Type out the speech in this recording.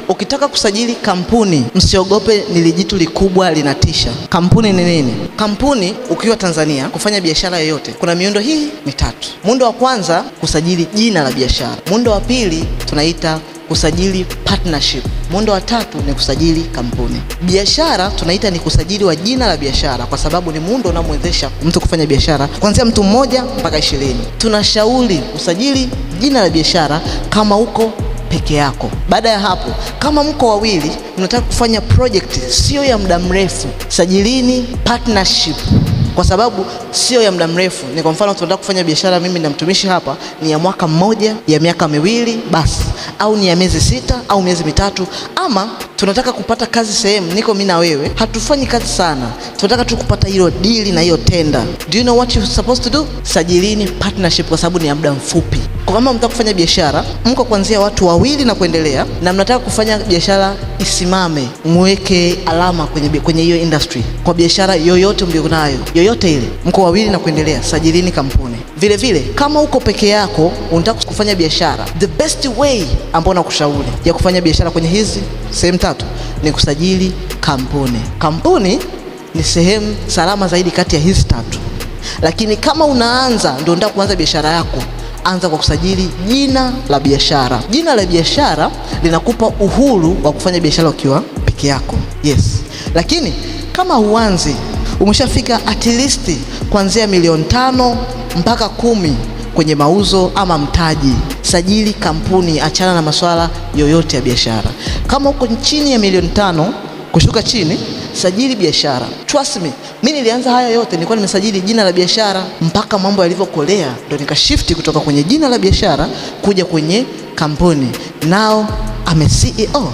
ukitaka kusajili kampuni, msiogope, ni jitu likubwa linatisha. Kampuni ni nini? Kampuni ukiwa Tanzania kufanya biashara yoyote, kuna miundo hii mitatu. Muundo wa kwanza, kusajili jina la biashara. Muundo wa pili tunaita kusajili partnership. Muundo wa tatu ni kusajili kampuni. Biashara tunaita ni kusajili wa jina la biashara, kwa sababu ni muundo unaomwezesha mtu kufanya biashara kuanzia mtu mmoja mpaka 20. Tunashauri usajili jina la biashara kama uko peke yako. Baada ya hapo, kama mko wawili mnataka kufanya project sio ya muda mrefu, sajilini partnership, kwa sababu sio ya muda mrefu. Ni kwa mfano tunataka kufanya biashara mimi na mtumishi hapa ni ya mwaka mmoja, ya miaka miwili basi, au ni ya miezi 6 au miezi mitatu, ama tunataka kupata kazi sehemu, niko mimi na wewe, hatufanyi kazi sana, tunataka tu kupata hilo deal na hiyo tender. Do you know what you supposed to do? Sajilini partnership, kwa sababu ni ya muda mfupi. Kwa kama mnataka kufanya biashara, mko kuanzia watu wawili na kuendelea, na mnataka kufanya biashara isimame, muweke alama kwenye hiyo industry, kwa biashara yoyote mlionayo, yoyote ile, mko wawili na kuendelea, sajilini kampuni. Vile vile, kama uko peke yako unataka kufanya biashara, the best way ambao nakushauri ya kufanya biashara kwenye hizi sehemu tatu ni kusajili kampuni. Kampuni ni sehemu salama zaidi kati ya hizi tatu. Lakini kama unaanza ndio unataka kuanza biashara yako, anza kwa kusajili jina la biashara. Jina la biashara linakupa uhuru wa kufanya biashara ukiwa peke yako. Yes. Lakini kama huanzi, umeshafika at least kuanzia milioni 5 mpaka 10 kwenye mauzo ama mtaji, sajili kampuni, achana na masuala yoyote ya biashara. Kama uko chini ya milioni 5 kushuka chini, sajili biashara. Trust me, mimi nilianza haya yote nilikuwa nimesajili jina la biashara, mpaka mambo yalivyokolea ndio nikashifti kutoka kwenye jina la biashara kuja kwenye kampuni. Now I'm a CEO.